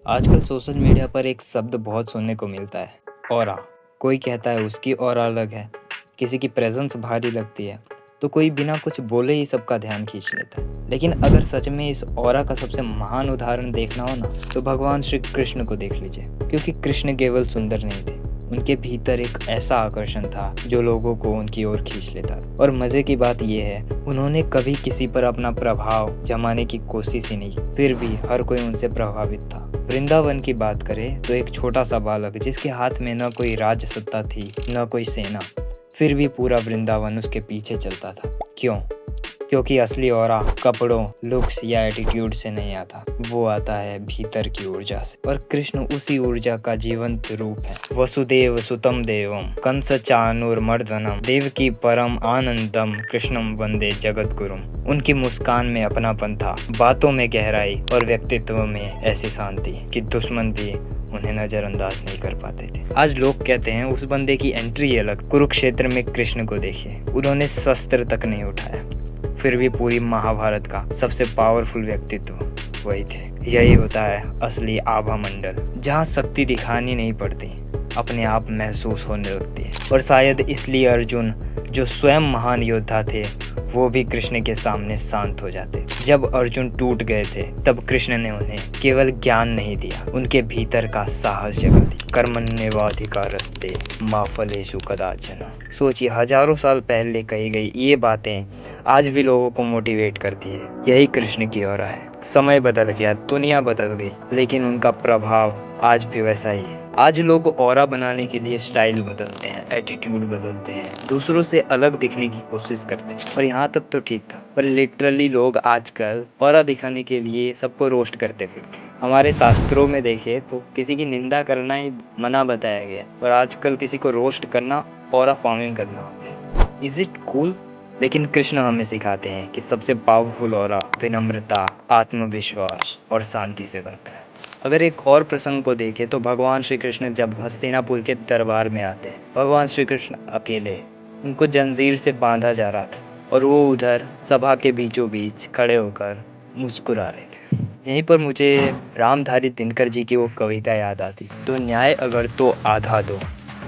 आजकल social media पर एक शब्द बहुत सुनने को मिलता है, ऑरा। कोई कहता है उसकी ऑरा अलग है, किसी की प्रेजेंस भारी लगती है, तो कोई बिना कुछ बोले ही सबका ध्यान खींच लेता है। लेकिन अगर सच में इस ऑरा का सबसे महान उदाहरण देखना हो ना, तो भगवान श्री कृष्ण को देख लीजिए। क्योंकि कृष्ण केवल सुंदर नहीं थे, उनके भीतर एक ऐसा आकर्षण था जो लोगों को उनकी ओर खींच लेता था। और मजे की बात यह है, उन्होंने कभी किसी पर अपना प्रभाव जमाने की कोशिश ही नहीं, फिर भी हर कोई उनसे प्रभावित था। वृंदावन की बात करें तो एक छोटा सा बालक जिसके हाथ में न कोई राज सत्ता थी न कोई सेना, फिर भी पूरा वृंदावन उसके पीछे चलता था। क्यों? क्योंकि असली ऑरा कपड़ों, लुक्स या एटीट्यूड से नहीं आता, वो आता है भीतर की ऊर्जा से। और कृष्ण उसी ऊर्जा का जीवंत रूप है। वसुदेव सुतम देवम कंस चाणूरमर्दनम देवकी परम आनंदम कृष्णम वंदे जगत गुरुम। उनकी मुस्कान में अपनापन था, बातों में गहराई और व्यक्तित्व में ऐसी शांति कि दुश्मन भी उन्हें नजरअंदाज नहीं कर पाते थे। आज लोग कहते हैं उस बंदे की एंट्री अलग। कुरुक्षेत्र में कृष्ण को देखिए, उन्होंने शस्त्र तक नहीं उठाया, फिर भी पूरी महाभारत का सबसे पावरफुल व्यक्तित्व वही थे। यही होता है असली आभा मंडल, जहाँ शक्ति दिखानी नहीं पड़ती, अपने आप महसूस होने लगती है। और शायद इसलिए अर्जुन, जो स्वयं महान योद्धा थे, वो भी कृष्ण के सामने शांत हो जाते। जब अर्जुन टूट गए थे, तब कृष्ण ने उन्हें केवल ज्ञान नहीं दिया, उनके भीतर का साहस जगा दिया। कर्मण्येवाधिकारस्ते मा फलेषु कदाचन। सोचिए, हजारों साल पहले कही गई ये बातें आज भी लोगों को मोटिवेट करती है। यही कृष्ण की ऑरा है। समय बदल गया, दुनिया बदल गई, लेकिन उनका प्रभाव आज भी वैसा ही है। आज लोग ऑरा बनाने के लिए स्टाइल बदलते हैं, एटीट्यूड बदलते हैं, दूसरों से अलग दिखने की कोशिश करते हैं। और यहाँ तक तो ठीक था, पर लिटरली लोग आजकल ऑरा दिखाने के लिए सबको रोस्ट करते फिरते हैं। हमारे शास्त्रों में देखे तो किसी की निंदा करना ही मना बताया गया, और आजकल किसी को रोस्ट करना ऑरा फॉर्मिंग करना हो गया। Is it cool? लेकिन कृष्ण हमें सिखाते हैं कि सबसे पावरफुल ऑरा विनम्रता, आत्मविश्वास और शांति से बनता है। अगर एक और प्रसंग को देखें तो भगवान श्री कृष्ण जब हस्तिनापुर के दरबार में आते हैं, भगवान श्री कृष्ण अकेले, उनको जंजीर से बांधा जा रहा था, और वो उधर सभा के बीचों बीच खड़े होकर मुस्कुरा रहे थे। यहीं पर मुझे रामधारी दिनकर जी की वो कविता याद आती, तो न्याय अगर तो आधा दो,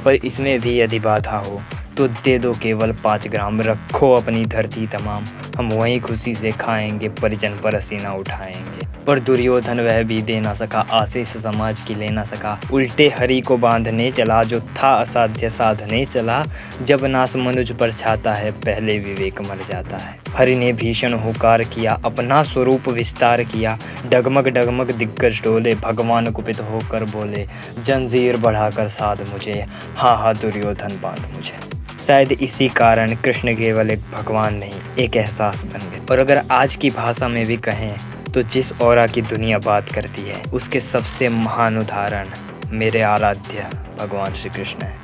पर इसमें भी यदि बाधा हो तो दे दो केवल 5 ग्राम। रखो अपनी धरती तमाम, हम वहीं खुशी से खाएंगे, परिजन पर पसीना उठाएंगे। पर दुर्योधन वह भी दे ना सका, आशीष समाज की ले ना सका। उल्टे हरि को बांधने चला, जो था असाध्य साधने चला। जब नास मनुज पर छाता है, पहले विवेक मर जाता है। हरि ने भीषण हुकार किया, अपना स्वरूप विस्तार किया। डगमग डगमग दिग्गज डोले, भगवान कुपित होकर बोले, जंजीर बढ़ाकर साध मुझे, हाँ हाँ दुर्योधन बांध मुझे। शायद इसी कारण कृष्ण केवल एक भगवान नहीं, एक एहसास बन गए। और अगर आज की भाषा में भी कहें तो जिस ऑरा की दुनिया बात करती है, उसके सबसे महान उदाहरण मेरे आराध्य भगवान श्री कृष्ण है।